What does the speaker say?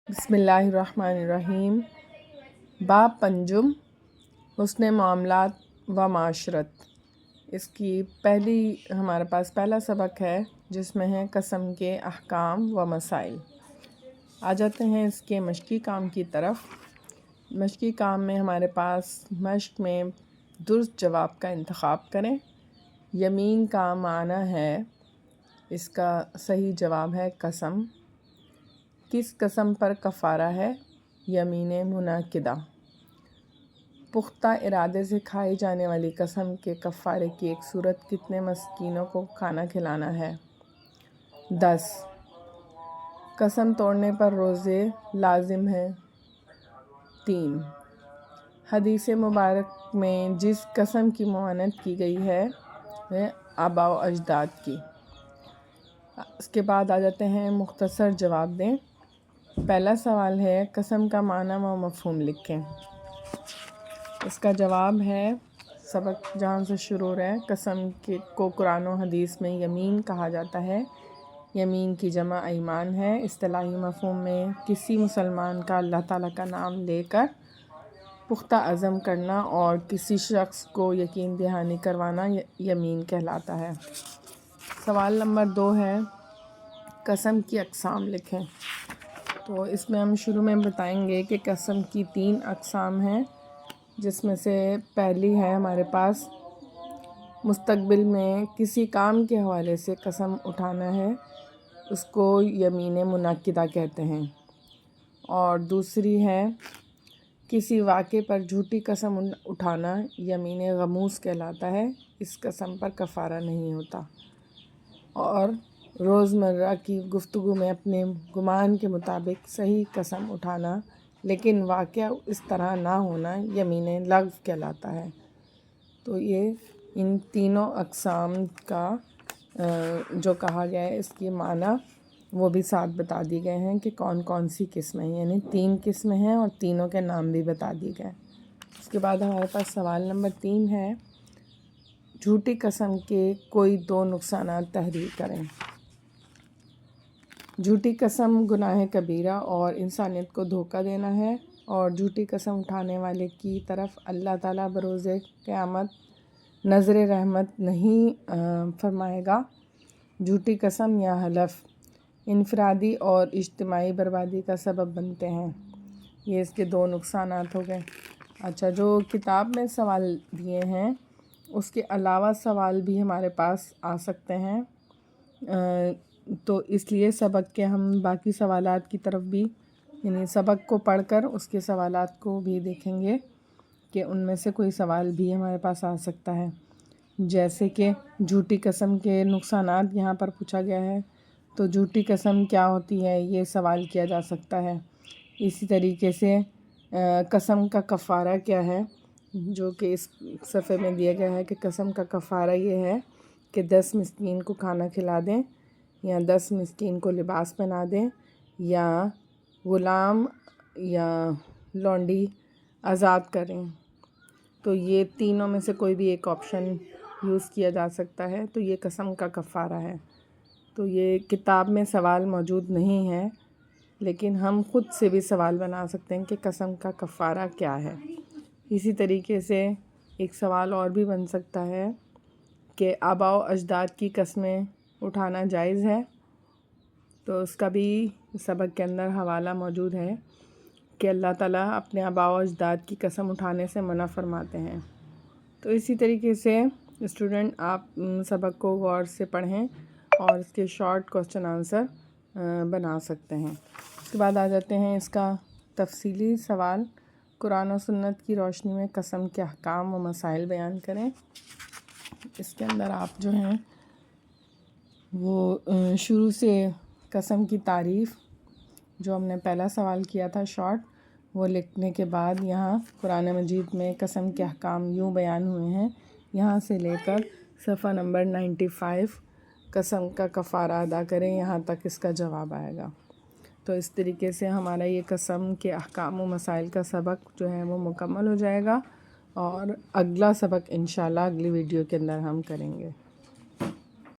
بسم اللہ الرحمن الرحیم۔ باب پنجم، حسن معاملات و معاشرت۔ اس کی ہمارے پاس پہلا سبق ہے جس میں ہے قسم کے احکام و مسائل۔ آ جاتے ہیں اس کے مشقی کام کی طرف۔ مشقی کام میں ہمارے پاس مشق میں درست جواب کا انتخاب کریں۔ یمین کا معنی ہے، اس کا صحیح جواب ہے قسم۔ کس قسم پر کفارہ ہے؟ یمین منعقدہ۔ پختہ ارادے سے کھائی جانے والی قسم کے کفارے کی ایک صورت کتنے مسکینوں کو کھانا کھلانا ہے؟ 10۔ قسم توڑنے پر روزے لازم ہیں؟ 3۔ حدیث مبارک میں جس قسم کی ممانعت کی گئی ہے وہ آباء و اجداد کی۔ اس کے بعد آ جاتے ہیں مختصر جواب دیں۔ پہلا سوال ہے قسم کا معنی و مفہوم لکھیں۔ اس کا جواب ہے، سبق جہاں سے شروع ہو رہا ہے، قسم کو قرآن و حدیث میں یمین کہا جاتا ہے۔ یمین کی جمع ایمان ہے۔ اصطلاحی مفہوم میں کسی مسلمان کا اللہ تعالیٰ کا نام لے کر پختہ عزم کرنا اور کسی شخص کو یقین دہانی کروانا یمین کہلاتا ہے۔ سوال نمبر 2 ہے قسم کی اقسام لکھیں۔ تو اس میں ہم شروع میں بتائیں گے کہ قسم کی 3 اقسام ہیں، جس میں سے پہلی ہے ہمارے پاس مستقبل میں کسی کام کے حوالے سے قسم اٹھانا ہے، اس کو یمین منعقدہ کہتے ہیں۔ اور دوسری ہے کسی واقعے پر جھوٹی قسم اٹھانا، یمین غموس کہلاتا ہے، اس قسم پر کفارہ نہیں ہوتا۔ اور روزمرہ کی گفتگو میں اپنے گمان کے مطابق صحیح قسم اٹھانا لیکن واقعہ اس طرح نہ ہونا یمین لغو کہلاتا ہے۔ تو یہ ان تینوں اقسام کا جو کہا گیا ہے، اس کی معنی وہ بھی ساتھ بتا دی گئے ہیں کہ کون کون سی قسمیں ہیں، یعنی 3 قسمیں ہیں اور تینوں کے نام بھی بتا دیے گئے۔ اس کے بعد ہمارے پاس سوال نمبر 3 ہے جھوٹی قسم کے کوئی 2 نقصانات تحریر کریں۔ جھوٹی قسم گناہ کبیرہ اور انسانیت کو دھوکہ دینا ہے، اور جھوٹی قسم اٹھانے والے کی طرف اللہ تعالیٰ بروز قیامت نظر رحمت نہیں فرمائے گا۔ جھوٹی قسم یا حلف انفرادی اور اجتماعی بربادی کا سبب بنتے ہیں۔ یہ اس کے 2 نقصانات ہو گئے۔ اچھا، جو کتاب میں سوال دیے ہیں اس کے علاوہ سوال بھی ہمارے پاس آ سکتے ہیں، تو اس لیے سبق کے ہم باقی سوالات کی طرف بھی، یعنی سبق کو پڑھ کر اس کے سوالات کو بھی دیکھیں گے کہ ان میں سے کوئی سوال بھی ہمارے پاس آ سکتا ہے۔ جیسے کہ جھوٹی قسم کے نقصانات یہاں پر پوچھا گیا ہے، تو جھوٹی قسم کیا ہوتی ہے یہ سوال کیا جا سکتا ہے۔ اسی طریقے سے قسم کا کفارہ کیا ہے، جو کہ اس صفحے میں دیا گیا ہے کہ قسم کا کفارہ یہ ہے کہ 10 مسکین کو کھانا کھلا دیں، یا 10 مسکین کو لباس پہنا دیں، یا غلام یا لونڈی آزاد کریں۔ تو یہ تینوں میں سے کوئی بھی ایک آپشن یوز کیا جا سکتا ہے، تو یہ قسم کا کفارہ ہے۔ تو یہ کتاب میں سوال موجود نہیں ہے، لیکن ہم خود سے بھی سوال بنا سکتے ہیں کہ قسم کا کفارہ کیا ہے۔ اسی طریقے سے ایک سوال اور بھی بن سکتا ہے کہ آباء و اجداد کی قسمیں اٹھانا جائز ہے، تو اس کا بھی سبق کے اندر حوالہ موجود ہے کہ اللہ تعالیٰ اپنے آباء و اجداد کی قسم اٹھانے سے منع فرماتے ہیں۔ تو اسی طریقے سے اسٹوڈنٹ آپ سبق کو غور سے پڑھیں اور اس کے شارٹ کوسچن آنسر بنا سکتے ہیں۔ اس کے بعد آ جاتے ہیں اس کا تفصیلی سوال، قرآن و سنت کی روشنی میں قسم کے احکام و مسائل بیان کریں۔ اس کے اندر آپ جو ہیں وہ شروع سے قسم کی تعریف، جو ہم نے پہلا سوال کیا تھا شارٹ، وہ لکھنے کے بعد یہاں قرآن مجید میں قسم کے احکام یوں بیان ہوئے ہیں، یہاں سے لے کر صفحہ نمبر 95 قسم کا کفارہ ادا کریں، یہاں تک اس کا جواب آئے گا۔ تو اس طریقے سے ہمارا یہ قسم کے احکام و مسائل کا سبق جو ہے وہ مکمل ہو جائے گا، اور اگلا سبق انشاءاللہ اگلی ویڈیو کے اندر ہم کریں گے۔